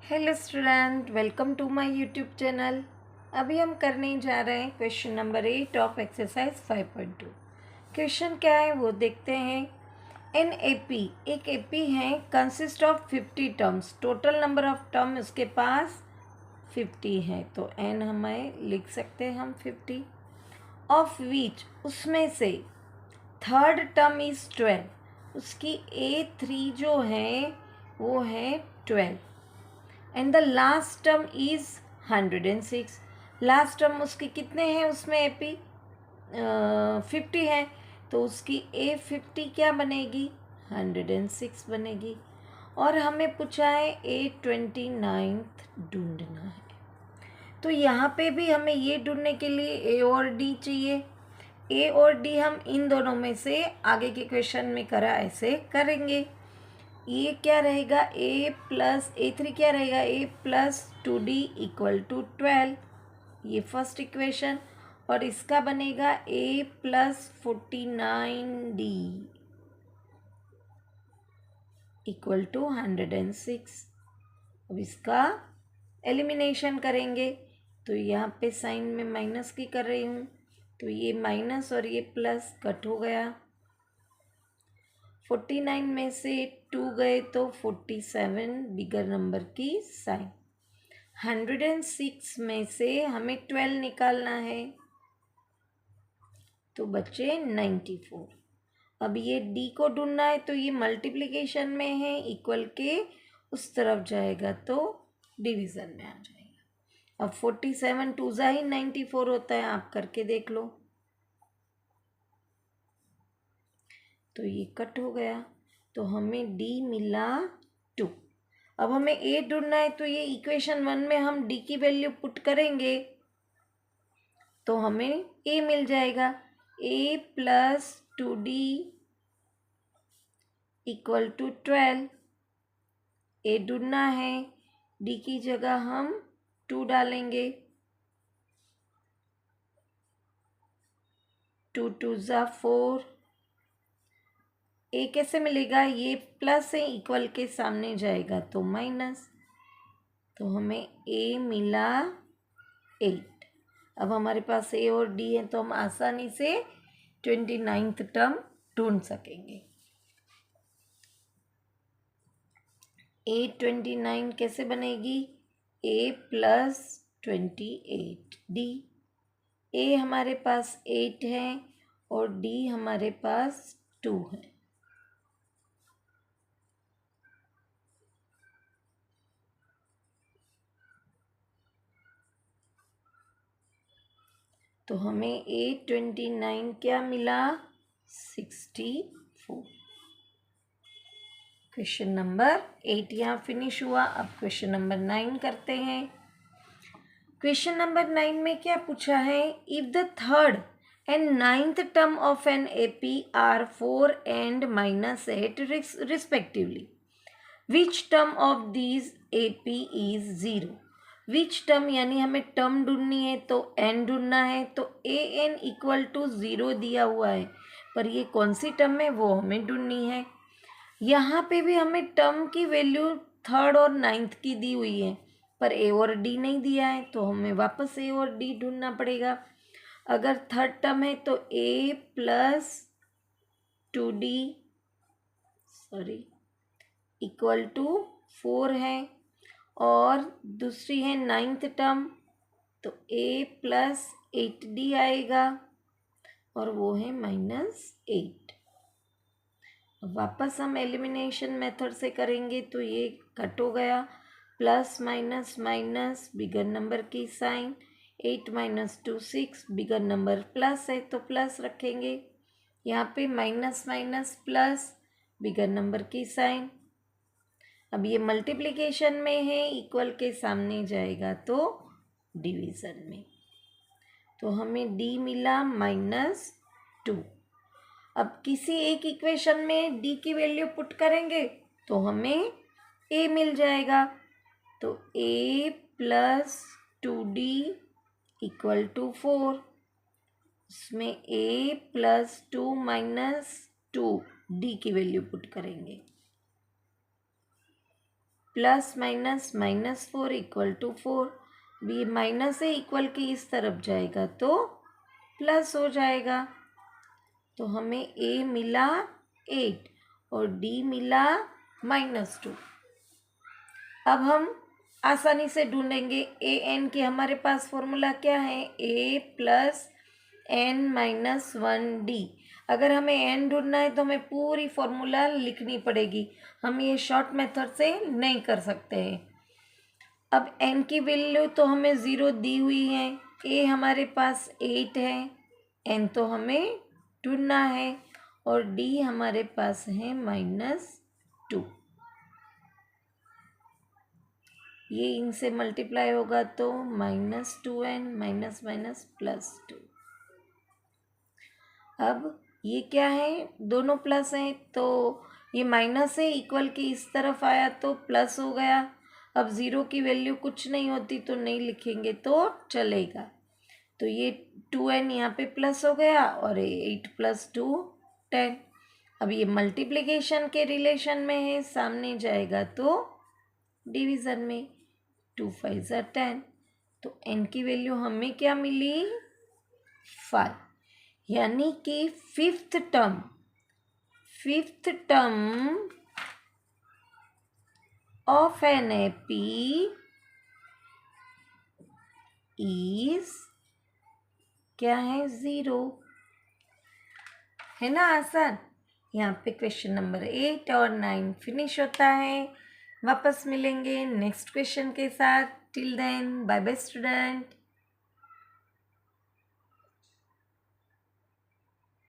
Hello student, welcome to my YouTube channel. अभी हम करने जा रहे हैं क्वेश्चन नंबर 8 ऑफ एक्सरसाइज 5.2। क्वेश्चन क्या है वो देखते हैं। एन एपी, एक एपी है, consist of 50 terms. Total number of term उसके पास 50 है, तो एन हमें लिख सकते हैं हम 50। ऑफ विच, उसमें से थर्ड टर्म इज 12, उसकी A3 जो है वो है 12 and the last term is 106। Last term उसके कितने हैं, उसमें एपी 50 है, तो उसकी A50 क्या बनेगी, 106 बनेगी। और हमें पूछा है A29 ढूंढना है। तो यहाँ पे भी हमें ये ढूंढने के लिए A और D चाहिए। A और D हम इन दोनों में से आगे के क्वेश्चन में करा ऐसे करेंगे। ये क्या रहेगा, A+A3 क्या रहेगा, A+2D = 12, ये फर्स्ट इक्वेशन। और इसका बनेगा A+49D = 106। अब इसका एलिमिनेशन करेंगे, तो यहाँ पे साइन में माइनस की कर रही हूँ, तो ये माइनस और ये प्लस कट हो गया। 49 में से 2 गए तो 47 बिगर नंबर की साइन। 106 में से हमें 12 निकालना है, तो बचे 94। अब ये D को ढूंढना है, तो ये मल्टीप्लिकेशन में है, इक्वल के उस तरफ जाएगा तो डिवीज़न में आ जाएगा। अब 47 2 जा ही 94 होता है, आप करके देख लो, तो ये कट हो गया, तो हमें D मिला 2। अब हमें A ढूंढना है, तो ये इक्वेशन 1 में हम D की वैल्यू पुट करेंगे तो हमें A मिल जाएगा। A+2D = 12। A ढूंढना है, D की जगह हम 2 डालेंगे, 2 2 ज़ा 4। A कैसे मिलेगा, ये प्लस है, इक्वल के सामने जाएगा तो माइनस, तो हमें A मिला 8। अब हमारे पास A और D है, तो हम आसानी से 29th टर्म ढूंढ सकेंगे। A29 कैसे बनेगी, A+28D। A हमारे पास 8 है और D हमारे पास 2 है। तो हमें A29 क्या मिला, 64। क्वेश्चन नंबर 8 यहाँ फिनिश हुआ। अब क्वेश्चन नंबर 9 करते हैं। क्वेश्चन नंबर 9 में क्या पूछा है, if the third and ninth term of an AP are 4 and -8 respectively, which term of these AP is 0। Which term यानी हमें टर्म ढूंढनी है, तो एन ढूंढना है, तो AN = 0 दिया हुआ है, पर ये कौन सी टर्म है वो हमें ढूंढनी है। यहाँ पे भी हमें टर्म की वैल्यू थर्ड और नाइन्थ की दी हुई है, पर A और D नहीं दिया है, तो हमें वापस A और D ढूंढना पड़ेगा। अगर थर्ड टर्म है तो A+2D = 4 है, और दूसरी है नाइन्थ टर्म, तो A+8D आएगा, और वो है -8। वापस हम एलिमिनेशन मेथड से करेंगे, तो ये कट हो गया, plus minus minus bigger number की साइन, 8 - 2 6, बिगर नंबर प्लस है तो प्लस रखेंगे, यहाँ पे minus minus plus bigger number की साइन। अब ये मल्टीप्लिकेशन में है, इक्वल के सामने जाएगा तो डिवीज़न में, तो हमें D मिला -2। अब किसी एक इक्वेशन में D की वैल्यू पुट करेंगे तो हमें A मिल जाएगा, तो A+2D = 4। उसमें A+2 - 2 D की वैल्यू पुट करेंगे, plus minus -4 equal to 4। B minus से इक्वल की इस तरफ जाएगा तो प्लस हो जाएगा। तो हमें ए मिला 8 और डी मिला -2। अब हम आसानी से ढूंढेंगे ए एन की। हमारे पास फॉर्मूला क्या है, ए प्लस एन माइनस 1 डी। अगर हमें एन ढूंढना है तो हमें पूरी फॉर्मूला लिखनी पड़ेगी, हम ये शॉर्ट मेथड से नहीं कर सकते हैं। अब एन की वैल्यू तो हमें 0 दी हुई है, ए हमारे पास 8 है, एन तो हमें ढूंढना है और डी हमारे पास है -2। ये इनसे मल्टीप्लाई होगा तो -2n माइनस माइनस +2। अब ये क्या है, दोनों प्लस हैं तो ये माइनस है, इक्वल की इस तरफ आया तो प्लस हो गया। अब 0 की वैल्यू कुछ नहीं होती तो नहीं लिखेंगे तो चलेगा। तो ये 2n यहाँ पे प्लस हो गया और 8 + 2 10। अब ये मल्टीप्लिकेशन के रिलेशन में है, सामने जाएगा तो डिवीज़न में। 2 5 = 10। तो n की वैल्यू हमें क्या मिली, 5। यानी कि fifth term of an AP is क्या है, 0। है ना आसान। यहाँ पे क्वेश्चन नंबर 8 और 9 फिनिश होता है। वापस मिलेंगे नेक्स्ट क्वेश्चन के साथ। Till then bye bye student.